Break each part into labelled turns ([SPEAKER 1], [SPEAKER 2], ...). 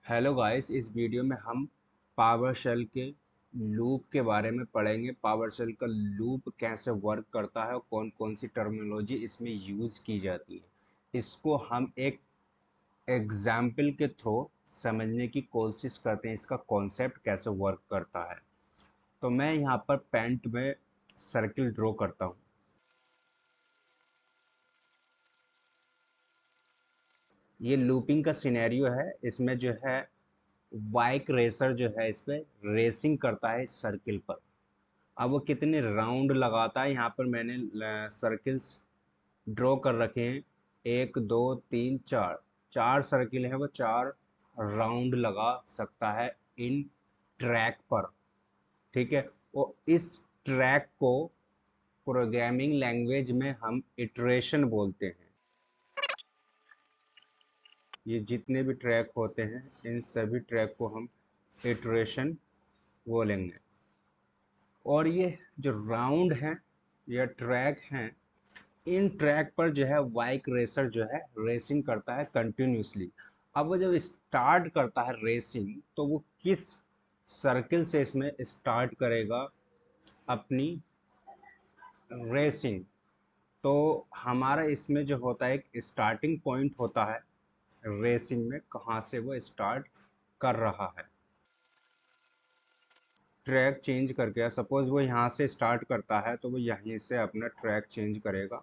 [SPEAKER 1] Hello guys, इस video में हम पावर शेल के लूप के बारे में पढ़ेंगे। पावर शेल का लूप कैसे वर्क करता है और कौन कौन सी टर्मिनोलॉजी इसमें यूज़ की जाती है, इसको हम एक एग्जाम्पल के थ्रू समझने की कोशिश करते हैं। इसका कॉन्सेप्ट कैसे वर्क करता है। तो मैं यहाँ पर पेंट में सर्किल ड्रॉ करता हूँ। ये लूपिंग का सिनेरियो है। इसमें जो है बाइक रेसर जो है इस पे रेसिंग करता है इस सर्किल पर। अब वो कितने राउंड लगाता है, यहाँ पर मैंने सर्किल्स ड्रॉ कर रखे हैं। 1 2 3 4 4 सर्किल है, वो 4 राउंड लगा सकता है इन ट्रैक पर। ठीक है। और इस ट्रैक को प्रोग्रामिंग लैंग्वेज में हम इटरेशन बोलते हैं। ये जितने भी ट्रैक होते हैं इन सभी ट्रैक को हम इटरेशन बोलेंगे। और ये जो राउंड हैं या ट्रैक हैं, इन ट्रैक पर जो है बाइक रेसर जो है रेसिंग करता है कंटिन्यूसली। अब वो जब स्टार्ट करता है रेसिंग, तो वो किस सर्किल से इसमें स्टार्ट करेगा अपनी रेसिंग। तो हमारा इसमें जो होता है एक स्टार्टिंग पॉइंट होता है रेसिंग में, कहाँ से वो स्टार्ट कर रहा है। ट्रैक चेंज करके, सपोज वो यहाँ से स्टार्ट करता है तो वो यहीं से अपना ट्रैक चेंज करेगा।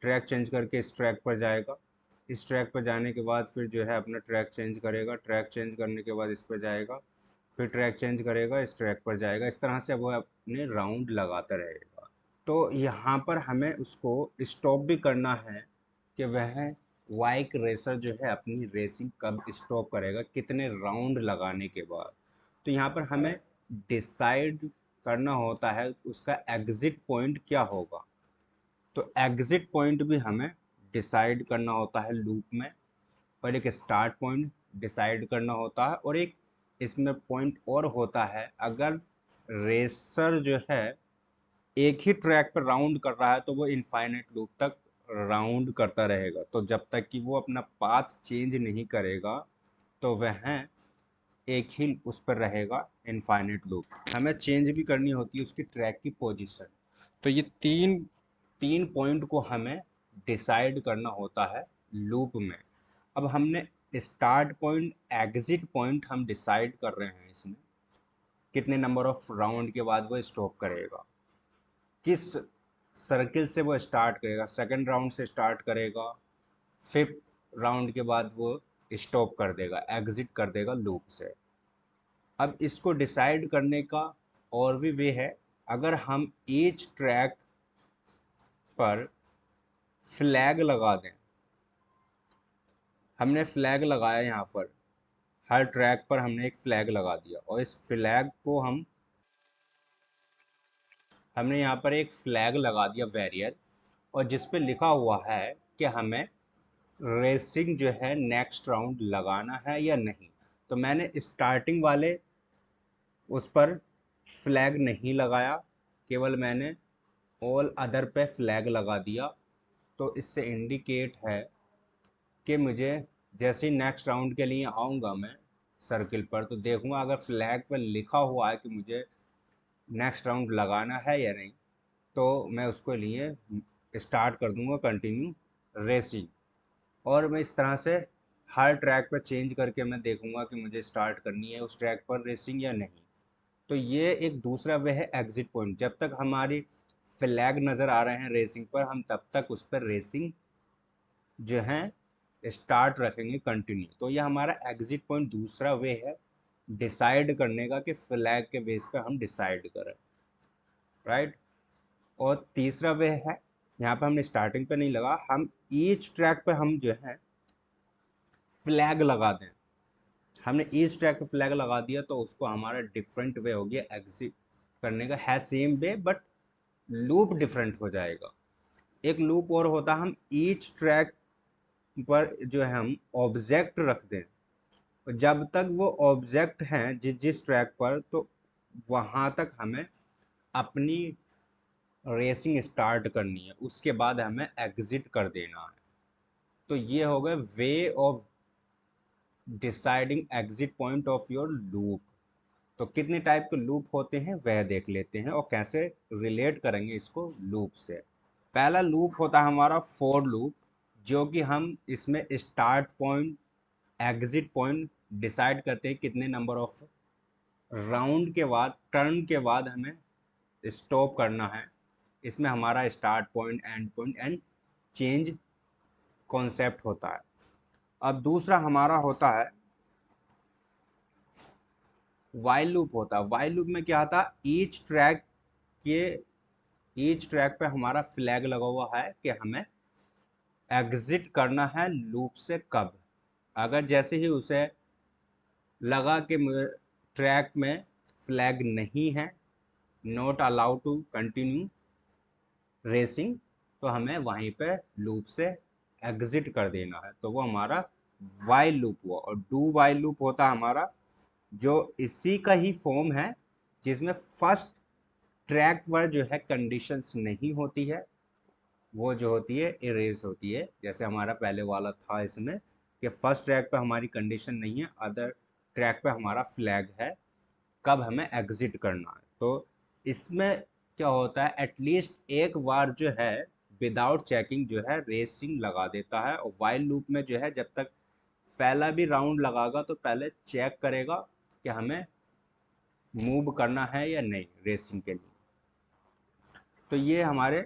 [SPEAKER 1] ट्रैक चेंज करके इस ट्रैक पर जाएगा। इस ट्रैक पर जाने के बाद फिर जो है अपना ट्रैक चेंज करेगा। ट्रैक चेंज करने के बाद इस पर जाएगा। फिर ट्रैक चेंज करेगा, इस ट्रैक पर जाएगा। इस तरह से वो अपने राउंड लगाता रहेगा। तो यहाँ पर हमें उसको स्टॉप भी करना है कि वह बाइक रेसर जो है अपनी रेसिंग कब स्टॉप करेगा, कितने राउंड लगाने के बाद। तो यहाँ पर हमें डिसाइड करना होता है उसका एग्जिट पॉइंट क्या होगा। तो एग्जिट पॉइंट भी हमें डिसाइड करना होता है लूप में। और एक स्टार्ट पॉइंट डिसाइड करना होता है, और एक इसमें पॉइंट और होता है, अगर रेसर जो है एक ही ट्रैक पर राउंड कर रहा है तो वो इनफाइनाइट लूप तक राउंड करता रहेगा। तो जब तक कि वो अपना पाथ चेंज नहीं करेगा तो वह एक ही उस पर रहेगा इनफाइनाइट लूप। हमें चेंज भी करनी होती है उसकी ट्रैक की पोजीशन। तो ये तीन तीन पॉइंट को हमें डिसाइड करना होता है लूप में। अब हमने स्टार्ट पॉइंट एग्जिट पॉइंट हम डिसाइड कर रहे हैं इसमें, कितने नंबर ऑफ राउंड के बाद वो स्टॉप करेगा, किस सर्किल से वो स्टार्ट करेगा। सेकंड राउंड से स्टार्ट करेगा, फिफ्थ राउंड के बाद वो स्टॉप कर देगा, एग्जिट कर देगा लूप से। अब इसको डिसाइड करने का और भी वे है। अगर हम ईच ट्रैक पर फ्लैग लगा दें, हमने फ्लैग लगाया यहाँ पर, हर ट्रैक पर हमने एक फ्लैग लगा दिया, और इस फ्लैग को हमने यहाँ पर एक फ्लैग लगा दिया बैरियर, और जिस पे लिखा हुआ है कि हमें रेसिंग जो है नेक्स्ट राउंड लगाना है या नहीं। तो मैंने स्टार्टिंग वाले उस पर फ्लैग नहीं लगाया, केवल मैंने ऑल अदर पे फ्लैग लगा दिया। तो इससे इंडिकेट है कि मुझे जैसे ही नेक्स्ट राउंड के लिए आऊँगा मैं सर्किल पर, तो देखूँगा अगर फ्लैग पर लिखा हुआ है कि मुझे नेक्स्ट राउंड लगाना है या नहीं, तो मैं उसको लिए स्टार्ट कर दूँगा कंटिन्यू रेसिंग। और मैं इस तरह से हर ट्रैक पर चेंज करके मैं देखूँगा कि मुझे स्टार्ट करनी है उस ट्रैक पर रेसिंग या नहीं। तो ये एक दूसरा वे है एग्जिट पॉइंट। जब तक हमारी फ्लैग नज़र आ रहे हैं रेसिंग पर, हम तब तक उस पर रेसिंग जो है स्टार्ट रखेंगे कंटिन्यू। तो ये हमारा एग्जिट पॉइंट दूसरा वे है डिसाइड करने का, कि फ्लैग के बेस पे हम डिसाइड करें। राइट। और तीसरा वे है, यहाँ पे हमने स्टार्टिंग पे नहीं लगा, हम ईच ट्रैक पे हम जो है फ्लैग लगा दें। हमने ईच ट्रैक पे फ्लैग लगा दिया तो उसको हमारा डिफरेंट वे हो गया एग्जिट करने का। है same way but loop different हो जाएगा। एक लूप और होता है, हम ईच ट्रैक पर जो है हम ऑब्जेक्ट रख दें। जब तक वो ऑब्जेक्ट हैं जिस जिस ट्रैक पर, तो वहाँ तक हमें अपनी रेसिंग स्टार्ट करनी है, उसके बाद हमें एग्जिट कर देना है। तो ये हो गए way of deciding exit point of your loop. तो कितने टाइप के लूप होते हैं वह देख लेते हैं और कैसे रिलेट करेंगे इसको लूप से। पहला लूप होता है हमारा फॉर लूप, जो कि हम इसमें start point exit point decide करते हैं कितने नंबर ऑफ राउंड के बाद, टर्न के बाद हमें स्टॉप करना है। इसमें हमारा start point, and point and change concept होता है। अब दूसरा हमारा होता है वाइल लूप होता है। वाइल लूप में क्या था, के ईच ट्रैक पे हमारा फ्लैग लगा हुआ है कि हमें एग्जिट करना है लूप से कब। अगर जैसे ही उसे लगा कि ट्रैक में फ्लैग नहीं है, not allowed to continue racing, तो हमें वहीं पे लूप से एग्जिट कर देना है। तो वो हमारा वाइल लूप हुआ। और डू वाइल लूप होता है हमारा जो इसी का ही फॉर्म है, जिसमें फर्स्ट ट्रैक पर जो है कंडीशंस नहीं होती है, वो जो होती है इरेज होती है। जैसे हमारा पहले वाला था इसमें कि फर्स्ट ट्रैक पे हमारी कंडीशन नहीं है, अदर ट्रैक पे हमारा फ्लैग है, कब हमें एग्जिट करना है। तो इसमें क्या होता है, एटलीस्ट एक बार जो है विदाउट चेकिंग जो है रेसिंग लगा देता है। और वाइल लूप में जो है जब तक पहला भी राउंड लगागा तो पहले चेक करेगा कि हमें मूव करना है या नहीं रेसिंग के लिए। तो ये हमारे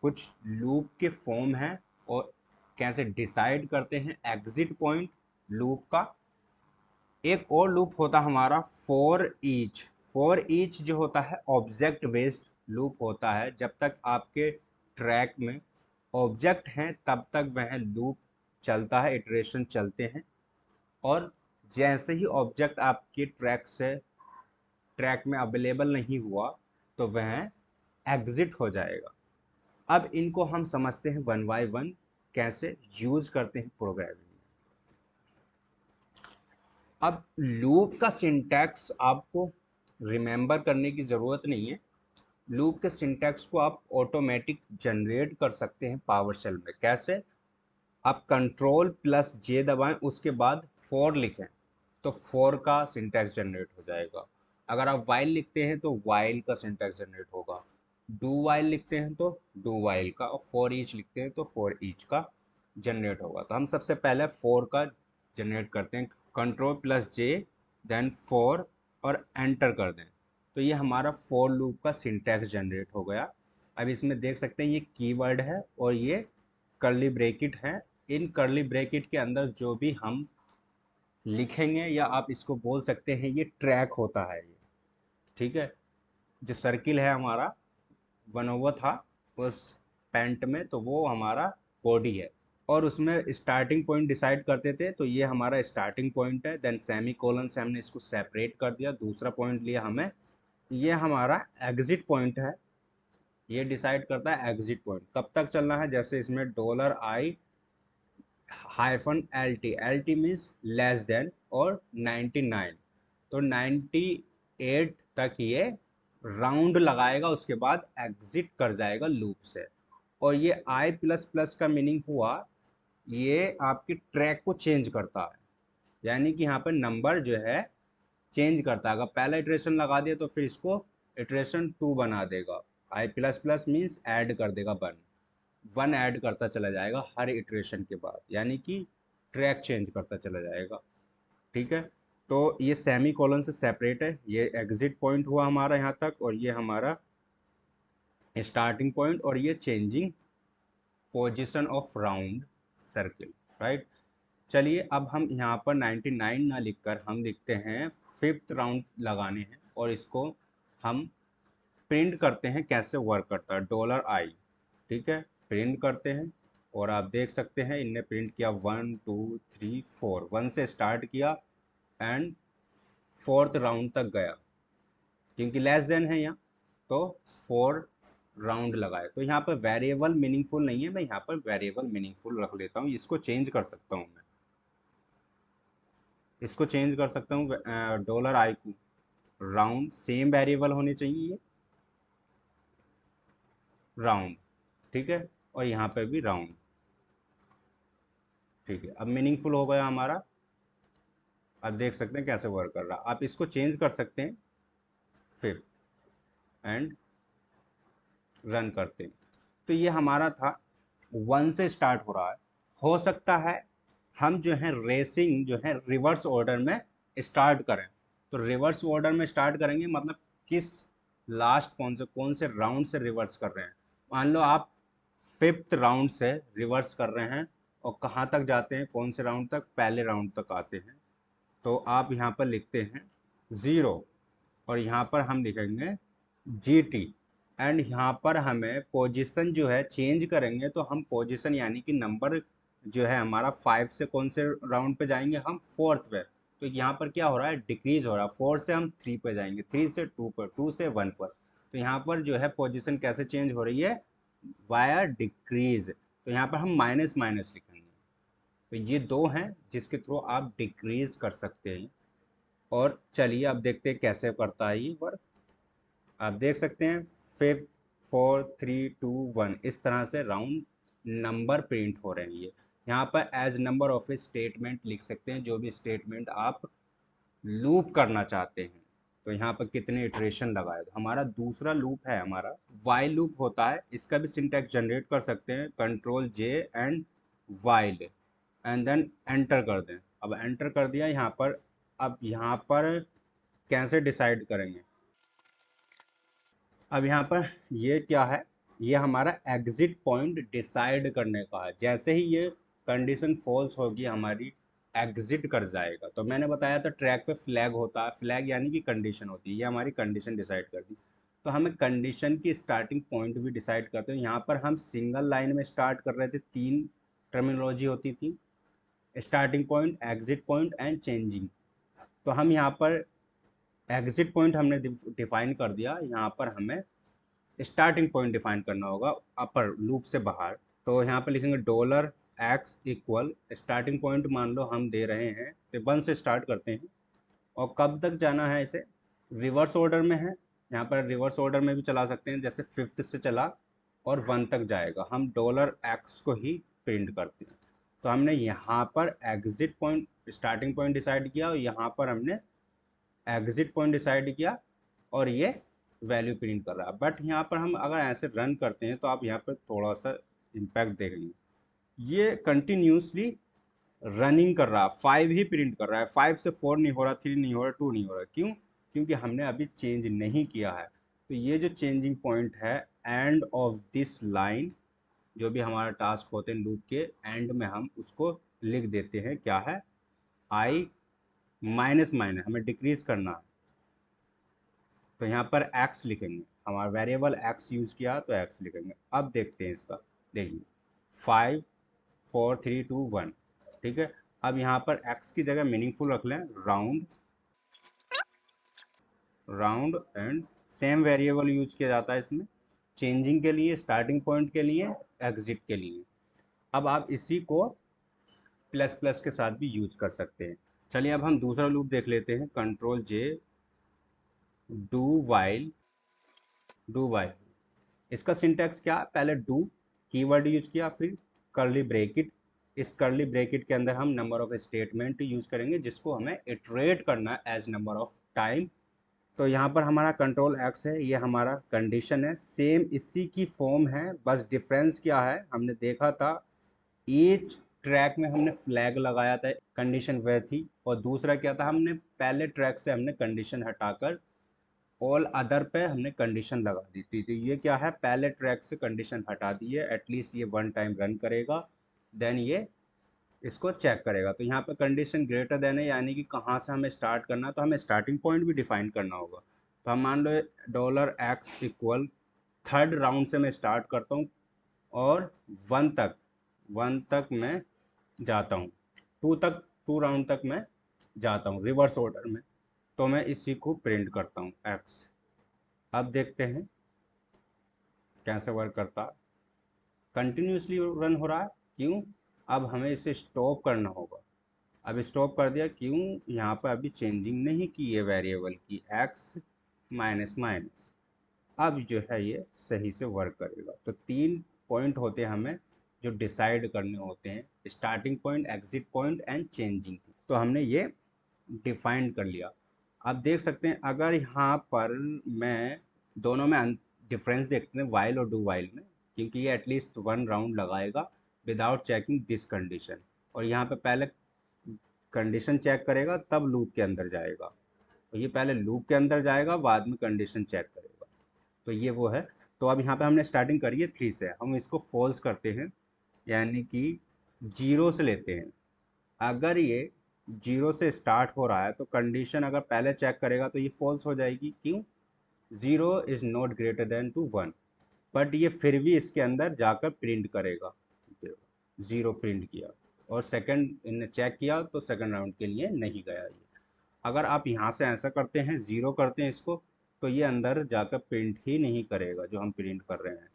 [SPEAKER 1] कुछ लूप के फॉर्म हैं और कैसे डिसाइड करते हैं एग्जिट पॉइंट लूप का। एक और लूप होता हमारा फॉर ईच। फॉर ईच जो होता है ऑब्जेक्ट बेस्ड लूप होता है। जब तक आपके ट्रैक में ऑब्जेक्ट हैं तब तक वह लूप चलता है, इटरेशन चलते हैं। और जैसे ही ऑब्जेक्ट आपके ट्रैक में अवेलेबल नहीं हुआ तो वह एग्जिट हो जाएगा। अब इनको हम समझते हैं वन बाय वन कैसे यूज करते हैं प्रोग्रामिंग में। अब लूप का सिंटैक्स आपको रिमेंबर करने की ज़रूरत नहीं है। लूप के सिंटैक्स को आप ऑटोमेटिक जनरेट कर सकते हैं पावर शेल में। कैसे, आप कंट्रोल प्लस जे दबाएं, उसके बाद फॉर लिखें तो फॉर का सिंटैक्स जनरेट हो जाएगा। अगर आप वाइल लिखते हैं तो वाइल का सिंटैक्स जनरेट होगा। डू वाइल लिखते हैं तो डू वाइल का, और फॉर ईच लिखते हैं तो फॉर ईच का जनरेट होगा। तो हम सबसे पहले फॉर का जनरेट करते हैं, control plus J then for और एंटर कर दें। तो ये हमारा फॉर लूप का सिंटैक्स जनरेट हो गया। अब इसमें देख सकते हैं ये कीवर्ड है और ये कर्ली ब्रैकेट है। इन कर्ली ब्रैकेट के अंदर जो भी हम लिखेंगे, या आप इसको बोल सकते हैं ये ट्रैक होता है ये, ठीक है। जो सर्किल है हमारा वन ओवर था उस पेंट में, तो वो हमारा बॉडी है। और उसमें स्टार्टिंग पॉइंट डिसाइड करते थे, तो ये हमारा स्टार्टिंग पॉइंट है। देन सेमी कोलन से हमने इसको सेपरेट कर दिया, दूसरा पॉइंट लिया हमें, ये हमारा एग्जिट पॉइंट है। ये डिसाइड करता है एग्जिट पॉइंट कब तक चलना है। जैसे इसमें $i -LT, LT means less than और 99, तो 98 तक ये राउंड लगाएगा, उसके बाद एग्जिट कर जाएगा लूप से। और ये आई प्लस प्लस का मीनिंग हुआ, ये आपके ट्रैक को चेंज करता है। यानी कि यहाँ पर नंबर जो है चेंज करता है। अगर पहला इटरेशन लगा दिया तो फिर इसको इटरेशन 2 बना देगा। आई प्लस प्लस मीन्स ऐड कर देगा 1 ऐड करता चला जाएगा हर इटरेशन के बाद, यानी कि ट्रैक चेंज करता चला जाएगा, ठीक है। तो ये सेमी कॉलन से सेपरेट है। ये एग्जिट पॉइंट हुआ हमारा यहाँ तक, और ये हमारा स्टार्टिंग पॉइंट, और ये changing position of round circle, right. चलिए अब हम यहाँ पर 99 ना लिखकर हम लिखते हैं फिफ्थ राउंड लगाने हैं, और इसको हम प्रिंट करते हैं कैसे वर्क करता है। $i, ठीक है, प्रिंट करते हैं। और आप देख सकते हैं इनने प्रिंट किया 1 2 3 4, 1 से स्टार्ट किया एंड फोर्थ राउंड तक गया, क्योंकि लेस देन है यहाँ, तो 4 राउंड लगाए। तो यहाँ पर वेरिएबल मीनिंगफुल नहीं है, मैं यहाँ पर वेरिएबल मीनिंगफुल रख लेता हूँ। इसको चेंज कर सकता हूँ मैं, इसको चेंज कर सकता हूँ $i को राउंड, सेम वेरिएबल होने चाहिए ये राउंड, ठीक है। और यहाँ पे भी राउंड, ठीक है। अब मीनिंगफुल हो गया हमारा। आप देख सकते हैं कैसे वर्क कर रहा है। आप इसको चेंज कर सकते हैं फिर एंड रन करते हैं। तो ये हमारा था 1 से स्टार्ट हो रहा है। हो सकता है हम जो है रेसिंग जो है रिवर्स ऑर्डर में स्टार्ट करें। तो रिवर्स ऑर्डर में स्टार्ट करेंगे मतलब किस लास्ट कौन से राउंड से रिवर्स कर रहे हैं। मान लो आप 5th राउंड से रिवर्स कर रहे हैं और कहाँ तक जाते हैं, कौन से राउंड तक, पहले राउंड तक आते हैं। तो आप यहाँ पर लिखते हैं 0 और यहाँ पर हम लिखेंगे GT एंड यहाँ पर हमें पोजीशन जो है चेंज करेंगे। तो हम पोजीशन यानी कि नंबर जो है हमारा 5 से कौन से राउंड पे जाएंगे, हम 4th पे। तो यहाँ पर क्या हो रहा है, डिक्रीज हो रहा है। 4 से हम 3 पे जाएंगे, 3 से 2 पर, 2 से 1 पर। तो यहाँ पर जो है पोजीशन कैसे चेंज हो रही है, वाया डिक्रीज। तो यहाँ पर हम माइनस माइनस लिखेंगे। तो ये दो हैं जिसके थ्रू आप डिक्रीज कर सकते हैं। और चलिए अब देखते हैं कैसे करता है ये वर्क। आप देख सकते हैं 5 4 3 2 1 इस तरह से राउंड नंबर प्रिंट हो रहे हैं। ये यहाँ पर as number of a statement लिख सकते हैं, जो भी स्टेटमेंट आप लूप करना चाहते हैं। तो यहाँ पर कितने इटरेशन लगाए, तो हमारा दूसरा लूप है हमारा वाइल लूप होता है। इसका भी सिंटैक्स जनरेट कर सकते हैं, control J and while and then enter कर दें। अब एंटर कर दिया यहाँ पर। अब यहाँ पर कैसे डिसाइड करेंगे, अब यहाँ पर ये क्या है, ये हमारा एग्जिट पॉइंट डिसाइड करने का है। जैसे ही ये कंडीशन फॉल्स होगी हमारी एग्जिट कर जाएगा। तो मैंने बताया था ट्रैक पे फ्लैग होता है, फ्लैग यानी कि कंडीशन होती है। ये हमारी कंडीशन डिसाइड कर दी। तो हमें कंडीशन की स्टार्टिंग पॉइंट भी डिसाइड करते हैं। यहाँ पर हम सिंगल लाइन में स्टार्ट कर रहे थे, 3 टर्मिनोलॉजी होती थी, starting point, exit point and changing. तो हम यहाँ पर एग्जिट पॉइंट हमने डिफाइन कर दिया। यहाँ पर हमें स्टार्टिंग पॉइंट डिफाइन करना होगा अपर लूप से बाहर। तो यहाँ पर लिखेंगे $x इक्वल स्टार्टिंग पॉइंट मान लो हम दे रहे हैं, तो 1 से स्टार्ट करते हैं। और कब तक जाना है, इसे रिवर्स ऑर्डर में है। यहाँ पर रिवर्स ऑर्डर में भी चला सकते हैं, जैसे 5th से चला और 1 तक जाएगा, हम $x को ही प्रिंट करते हैं। तो हमने यहाँ पर exit point starting point decide किया और यहाँ पर हमने एग्जिट पॉइंट डिसाइड किया और ये वैल्यू प्रिंट कर रहा है। बट यहाँ पर हम अगर ऐसे रन करते हैं तो आप यहाँ पर थोड़ा सा इम्पैक्ट देख लीजिए, ये कंटिन्यूसली रनिंग कर रहा है, 5 ही प्रिंट कर रहा है। 5 से 4 नहीं हो रहा, 3 नहीं हो रहा, 2 नहीं हो रहा। क्यों? क्योंकि हमने अभी चेंज नहीं किया है। तो ये जो चेंजिंग पॉइंट है एंड ऑफ दिस लाइन, जो भी हमारा टास्क होते हैं लूप के एंड में, हम उसको लिख देते हैं क्या है, आई माइनस माइनस, हमें डिक्रीज करना है। तो यहाँ पर x लिखेंगे, हमारा वेरिएबल x यूज़ किया तो x लिखेंगे। अब देखते हैं इसका, देखिए 5 4 3 2 1, ठीक है। अब यहाँ पर x की जगह मीनिंगफुल रख लें, round, round and same variable use किया जाता है इसमें, चेंजिंग के लिए, स्टार्टिंग पॉइंट के लिए, एग्जिट के लिए। अब आप इसी को प्लस प्लस के साथ भी यूज कर सकते हैं। चलिए अब हम दूसरा लूप देख लेते हैं, control J, do while, do while. इसका सिंटैक्स क्या है, पहले डू कीवर्ड यूज किया, फिर कर्ली ब्रेकेट। इस कर्ली ब्रेकेट के अंदर हम नंबर ऑफ स्टेटमेंट यूज करेंगे जिसको हमें इटरेट करना है एज नंबर ऑफ टाइम। तो यहाँ पर हमारा कंट्रोल X है, ये हमारा कंडीशन है, सेम इसी की फॉर्म है। बस डिफरेंस क्या है, हमने देखा था ईच ट्रैक में हमने फ्लैग लगाया था, कंडीशन वह थी। और दूसरा क्या था, हमने पहले ट्रैक से हमने कंडीशन हटाकर ऑल अदर पे हमने कंडीशन लगा दी थी। तो ये क्या है, पहले ट्रैक से कंडीशन हटा दी है, एटलीस्ट ये 1 टाइम रन करेगा, देन ये इसको चेक करेगा। तो यहाँ पे कंडीशन ग्रेटर देन है, यानी कि कहाँ से हमें स्टार्ट करना है, तो हमें स्टार्टिंग पॉइंट भी डिफाइन करना होगा। तो हम मान लो $x इक्वल 3rd राउंड से मैं स्टार्ट करता हूँ और 1 तक मैं जाता हूँ, 2 राउंड तक मैं जाता हूँ रिवर्स ऑर्डर में। तो मैं इसी को प्रिंट करता हूँ x। अब देखते हैं कैसे वर्क करता है, कंटिन्यूसली रन हो रहा है। क्यों? अब हमें इसे स्टॉप करना होगा। अब स्टॉप कर दिया, क्यों? यहाँ पर अभी चेंजिंग नहीं की है वेरिएबल की, x माइनस माइनस। अब जो है ये सही से वर्क करेगा। तो 3 पॉइंट होते हैं हमें जो डिसाइड करने होते हैं, starting point, exit point and changing. तो हमने ये डिफाइंड कर लिया। आप देख सकते हैं अगर यहाँ पर मैं दोनों में डिफरेंस देखते हैं वाइल और डू वाइल में, क्योंकि ये एटलीस्ट 1 राउंड लगाएगा विदाउट चेकिंग दिस कंडीशन, और यहाँ पे पहले कंडीशन चेक करेगा तब लूप के अंदर जाएगा, तो ये पहले लूप के अंदर जाएगा बाद में कंडीशन चेक करेगा। तो ये वो है। तो अब यहाँ पे हमने स्टार्टिंग करी है 3 से, हम इसको फॉल्स करते हैं, यानी कि 0 से लेते हैं। अगर ये 0 से स्टार्ट हो रहा है तो कंडीशन अगर पहले चेक करेगा तो ये फॉल्स हो जाएगी। क्यों? 0 is not greater than to 1, but ये फिर भी इसके अंदर जाकर प्रिंट करेगा। 0 प्रिंट किया और सेकंड इनने चेक किया तो सेकंड राउंड के लिए नहीं गया ये। अगर आप यहाँ से ऐसा करते हैं 0 करते हैं इसको, तो ये अंदर जाकर प्रिंट ही नहीं करेगा जो हम प्रिंट कर रहे हैं।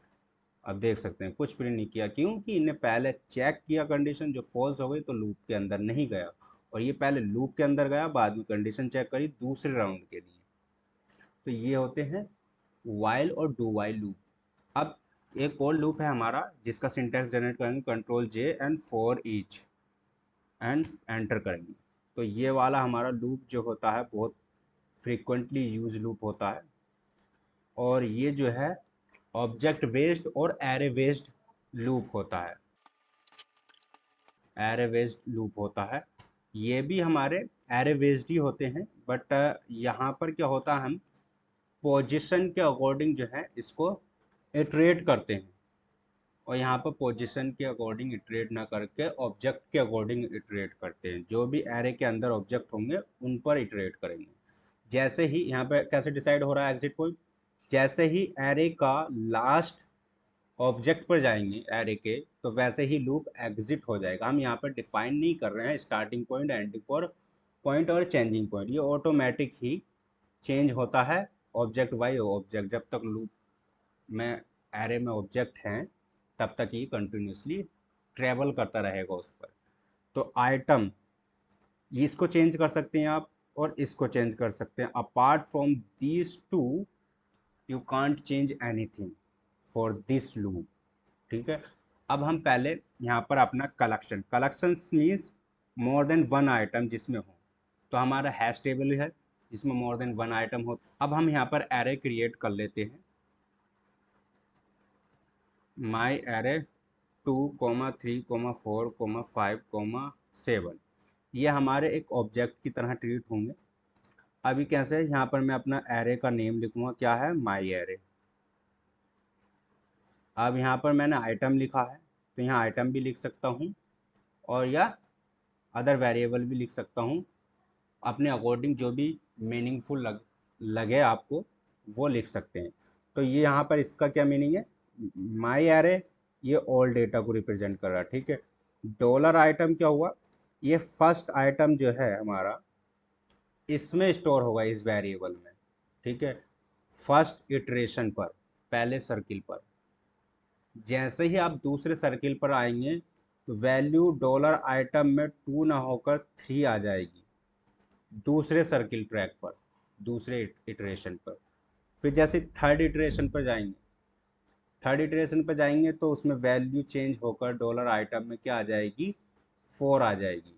[SPEAKER 1] अब देख सकते हैं कुछ प्रिंट नहीं किया, क्योंकि इन्हें पहले चेक किया कंडीशन, जो फॉल्स हो गई तो लूप के अंदर नहीं गया, और ये पहले लूप के अंदर गया बाद में कंडीशन चेक करी दूसरे राउंड के लिए। तो ये होते हैं वाइल और डू वाइल लूप। अब एक और लूप है हमारा जिसका सिंटैक्स जनरेट करेंगे control J and for each and enter करेंगे। तो ये वाला हमारा लूप जो होता है बहुत फ्रीक्वेंटली यूज लूप होता है, और ये जो है ऑब्जेक्ट बेस्ड और एरे बेस्ड लूप होता है। एरे बेस्ड लूप होता है, ये भी हमारे एरे बेस्ड ही होते हैं, बट यहाँ पर क्या होता है हम पोजीशन के अकॉर्डिंग जो है इसको इटरेट करते हैं, और यहाँ पर पोजीशन के अकॉर्डिंग इटरेट ना करके ऑब्जेक्ट के अकॉर्डिंग इटरेट करते हैं। जो भी एरे के अंदर ऑब्जेक्ट होंगे उन पर इटरेट करेंगे। जैसे ही यहाँ पे कैसे डिसाइड हो रहा है एग्जिट पॉइंट, जैसे ही एरे का लास्ट ऑब्जेक्ट पर जाएंगे एरे के, तो वैसे ही लूप एग्जिट हो जाएगा। हम यहाँ पर डिफाइन नहीं कर रहे हैं स्टार्टिंग पॉइंट, एंडिंग पॉइंट और चेंजिंग पॉइंट, ये ऑटोमेटिक ही चेंज होता है ऑब्जेक्ट बाई ऑब्जेक्ट। जब तक लूप में एरे में ऑब्जेक्ट हैं तब तक ये कंटिन्यूसली ट्रेवल करता रहेगा उस पर। तो आइटम इसको चेंज कर सकते हैं आप, और इसको चेंज कर सकते हैं। Apart from these two you can't change anything for this loop. ठीक है। अब हम पहले यहाँ पर अपना collection means more than 1 item जिसमें हो, तो हमारा हैश टेबल है जिसमें मोर देन 1 आइटम हो। अब हम यहाँ पर एरे क्रिएट कर लेते हैं, माई एरे 2,3,4,5,7, ये हमारे एक ऑब्जेक्ट की तरह ट्रीट होंगे। अभी कैसे, यहाँ पर मैं अपना एरे का नेम लिखूंगा, क्या है, माई एरे। अब यहाँ पर मैंने आइटम लिखा है तो यहाँ आइटम भी लिख सकता हूँ, और या अदर वेरिएबल भी लिख सकता हूँ, अपने अकॉर्डिंग जो भी मीनिंगफुल लगे आपको वो लिख सकते हैं। तो ये यहाँ पर इसका क्या मीनिंग है, माई एरे ये ऑल डेटा को रिप्रेजेंट कर रहा है। ठीक है। डॉलर आइटम क्या हुआ, ये फर्स्ट आइटम जो है हमारा इसमें स्टोर होगा इस वेरिएबल में। ठीक है। फर्स्ट इटरेशन पर, पहले सर्किल पर। जैसे ही आप दूसरे सर्किल पर आएंगे तो वैल्यू डॉलर आइटम में 2 ना होकर 3 आ जाएगी दूसरे सर्किल ट्रैक पर, दूसरे इटरेशन पर। फिर जैसे थर्ड इटरेशन पर जाएंगे तो उसमें वैल्यू चेंज होकर डॉलर आइटम में क्या आ जाएगी, 4 आ जाएगी।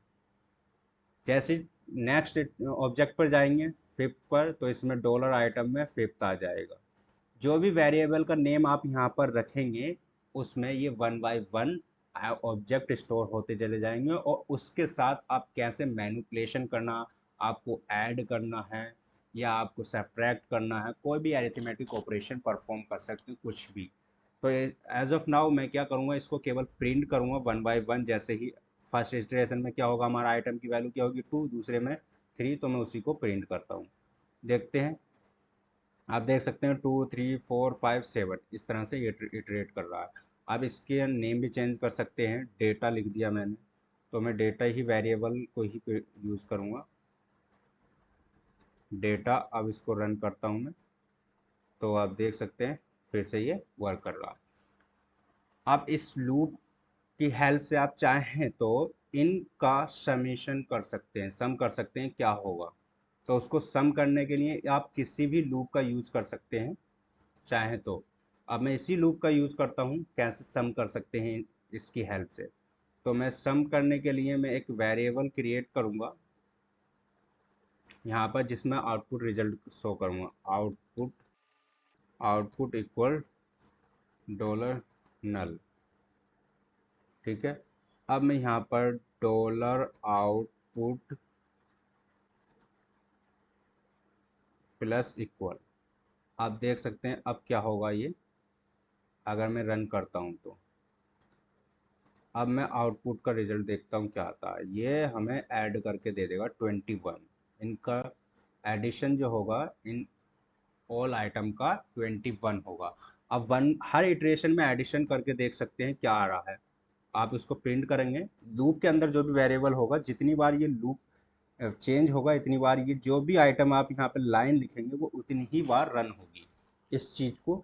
[SPEAKER 1] जैसे नेक्स्ट ऑब्जेक्ट पर जाएंगे फिफ्थ पर, तो इसमें डॉलर आइटम में फिफ्थ आ जाएगा। जो भी वेरिएबल का नेम आप यहाँ पर रखेंगे उसमें ये 1 बाय 1 ऑब्जेक्ट स्टोर होते चले जाएंगे, और उसके साथ आप कैसे मैनिपुलेशन करना, आपको ऐड करना है या आपको सब्ट्रैक्ट करना है, कोई भी अरिथमेटिक ऑपरेशन परफॉर्म कर सकते हैं, कुछ भी। तो एज ऑफ नाउ मैं क्या करूँगा, इसको केवल प्रिंट करूँगा 1 बाय 1। जैसे ही फर्स्ट इटरेशन में क्या होगा, हमारा आइटम की वैल्यू क्या होगी 2, दूसरे में 3, तो मैं उसी को प्रिंट करता हूँ। देखते हैं, आप देख सकते हैं 2, 3, 4, 5, 7 इस तरह से ये इटरेट कर रहा है। अब इसके नेम भी चेंज कर सकते हैं, डेटा लिख दिया मैंने तो मैं डेटा ही वेरिएबल को ही यूज़ करूँगा, डेटा। अब इसको रन करता हूँ मैं, तो आप देख सकते हैं फिर से ये वर्क कर रहा है। अब इस लूप की हेल्प से आप चाहें तो इनका समेशन कर सकते हैं, सम कर सकते हैं क्या होगा। तो उसको सम करने के लिए आप किसी भी लूप का यूज़ कर सकते हैं चाहें तो। अब मैं इसी लूप का यूज़ करता हूँ, कैसे सम कर सकते हैं इसकी हेल्प से। तो मैं सम करने के लिए मैं एक वेरिएबल क्रिएट करूँगा, यहाँ पर जिसमें आउटपुट रिजल्ट शो करूँगा, आउटपुट आउटपुट इक्वल डॉलर नल। ठीक है, अब मैं यहाँ पर डॉलर आउटपुट प्लस इक्वल, आप देख सकते हैं अब क्या होगा ये, अगर मैं रन करता हूँ तो अब मैं आउटपुट का रिजल्ट देखता हूँ क्या आता है। ये हमें ऐड करके दे देगा 21। इनका एडिशन जो होगा इन ऑल आइटम का 21 होगा। अब वन हर इटरेशन में एडिशन करके देख सकते हैं क्या आ रहा है। आप इसको प्रिंट करेंगे, लूप के अंदर जो भी वेरिएबल होगा, जितनी बार ये लूप चेंज होगा इतनी बार ये जो भी आइटम आप यहाँ पे लाइन लिखेंगे वो उतनी ही बार रन होगी। इस चीज़ को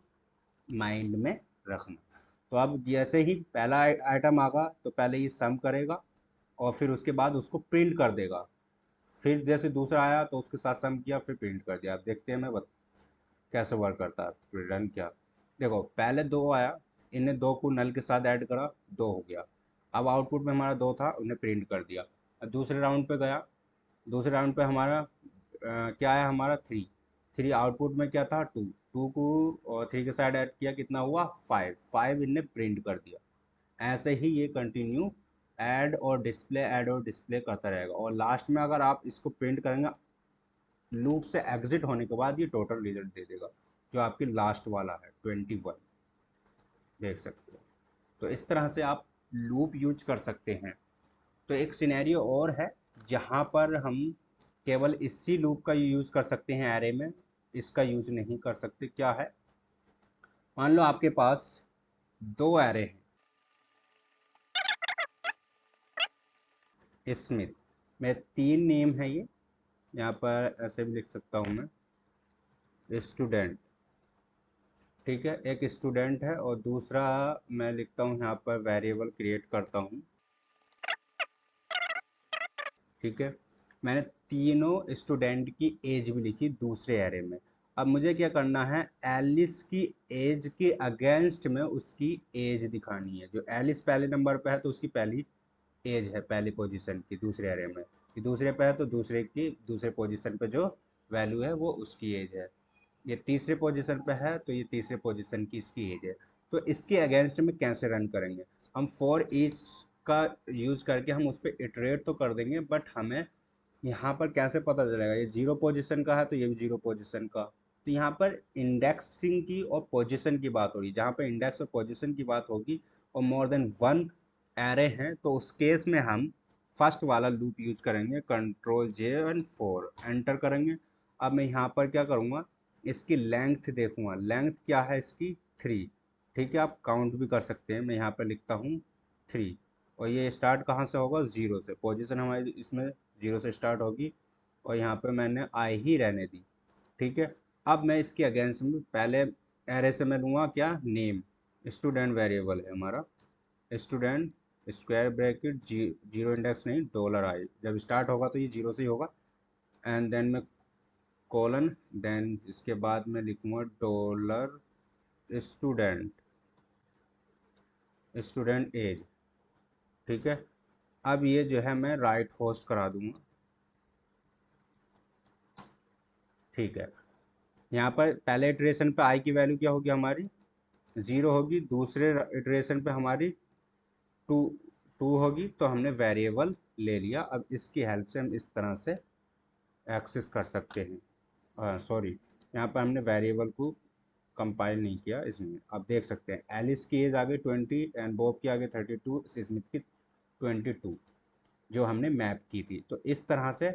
[SPEAKER 1] माइंड में रखना। तो अब जैसे ही पहला आइटम आगा तो पहले ये सम करेगा और फिर उसके बाद उसको प्रिंट कर देगा। फिर जैसे दूसरा आया तो उसके साथ सम किया फिर प्रिंट कर दिया। आप देखते हैं मैं कैसे वर्क करता है। फिर रन किया, देखो पहले 2 आया, इन्हें 2 को नल के साथ ऐड करा, 2 हो गया। अब आउटपुट में हमारा 2 था, उन्हें प्रिंट कर दिया। अब दूसरे राउंड पे गया, दूसरे राउंड पे हमारा क्या आया, हमारा 3। 3 आउटपुट में क्या था, 2। 2 को और 3 के साथ ऐड किया, कितना हुआ 5। 5 इनने प्रिंट कर दिया। ऐसे ही ये कंटिन्यू ऐड और डिस्प्ले करता रहेगा। और लास्ट में अगर आप इसको प्रिंट करेंगे लूप से एग्जिट होने के बाद ये टोटल रिजल्ट दे देगा, जो आपकी लास्ट वाला है 21। देख सकते हो। तो इस तरह से आप लूप यूज कर सकते हैं। तो एक सिनेरियो और है जहाँ पर हम केवल इसी लूप का यूज कर सकते हैं एरे में, इसका यूज नहीं कर सकते। क्या है, मान लो आपके पास 2 एरे हैं, स्मिथ में 3 नेम है ये, यहाँ पर ऐसे भी लिख सकता हूँ मैं, स्टूडेंट। ठीक है, एक स्टूडेंट है और दूसरा मैं लिखता हूँ यहाँ पर वेरिएबल क्रिएट करता हूँ। ठीक है, मैंने तीनों स्टूडेंट की एज भी लिखी दूसरे एरे में। अब मुझे क्या करना है, एलिस की एज के अगेंस्ट में उसकी एज दिखानी है। जो एलिस पहले नंबर पे है तो उसकी पहली एज है, पहली पोजीशन की दूसरे एरे में। कि दूसरे पे है तो दूसरे की दूसरे पोजीशन पे जो वैल्यू है वो उसकी एज है। ये तीसरे पोजीशन पे है तो ये तीसरे पोजीशन की इसकी एज है। तो इसके अगेंस्ट में कैसे रन करेंगे, हम फॉर ईच का यूज़ करके हम उस पर इटरेट तो कर देंगे, बट हमें यहाँ पर कैसे पता चलेगा ये 0 पोजीशन का है तो ये भी 0 पोजीशन का। तो यहाँ पर इंडेक्सिंग की और पोजीशन की बात होगी। जहाँ पर इंडेक्स और पोजीशन की बात होगी और मोर देन 1 एरे हैं तो उस केस में हम फर्स्ट वाला लूप यूज करेंगे, कंट्रोल जे एंड 4 एंटर करेंगे। अब मैं यहाँ पर क्या करूँगा, इसकी लेंथ देखूंगा, लेंथ क्या है इसकी 3। ठीक है, आप काउंट भी कर सकते हैं, मैं यहाँ पर लिखता हूँ 3। और ये स्टार्ट कहाँ से होगा, 0 से। पोजीशन हमारी इसमें 0 से स्टार्ट होगी और यहाँ पे मैंने आई ही रहने दी। ठीक है, अब मैं इसके अगेंस्ट में पहले एरे से मैं लूँगा क्या, नेम। स्टूडेंट वेरिएबल है हमारा, स्टूडेंट स्क्वायर ब्रैकेट 0 इंडेक्स नहीं, डॉलर आई। जब स्टार्ट होगा तो ये 0 से ही होगा। एंड देन मैं कॉलन, देन इसके बाद मैं लिखूँगा डॉलर स्टूडेंट, स्टूडेंट एज। ठीक है, अब ये जो है मैं राइट होस्ट करा दूंगा। ठीक है, यहाँ पर पहले इटरेशन पे आई की वैल्यू क्या होगी हमारी, 0 होगी। दूसरे इटरेशन पे हमारी 2 2 होगी। तो हमने वेरिएबल ले लिया। अब इसकी हेल्प से हम इस तरह से एक्सेस कर सकते हैं। सॉरी, यहाँ पर हमने वेरिएबल को कंपाइल नहीं किया इसमें। आप देख सकते हैं एलिस की एज आगे 20 एंड बॉब की आगे 32, स्मिथ की 22 जो हमने मैप की थी। तो इस तरह से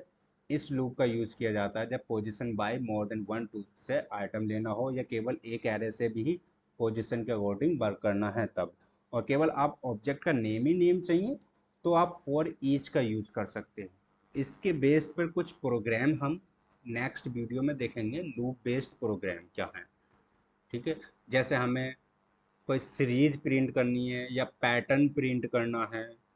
[SPEAKER 1] इस लूप का यूज़ किया जाता है जब पोजीशन बाय मोर देन 1 2 से आइटम लेना हो, या केवल एक एरे से भी पोजीशन के अकॉर्डिंग वर्क करना है तब। और केवल आप ऑब्जेक्ट का नेम ही नेम चाहिए तो आप फॉर ईच का यूज कर सकते हैं। इसके बेस पर कुछ प्रोग्राम हम नेक्स्ट वीडियो में देखेंगे, लूप बेस्ड प्रोग्राम क्या है। ठीक है, जैसे हमें कोई सीरीज प्रिंट करनी है या पैटर्न प्रिंट करना है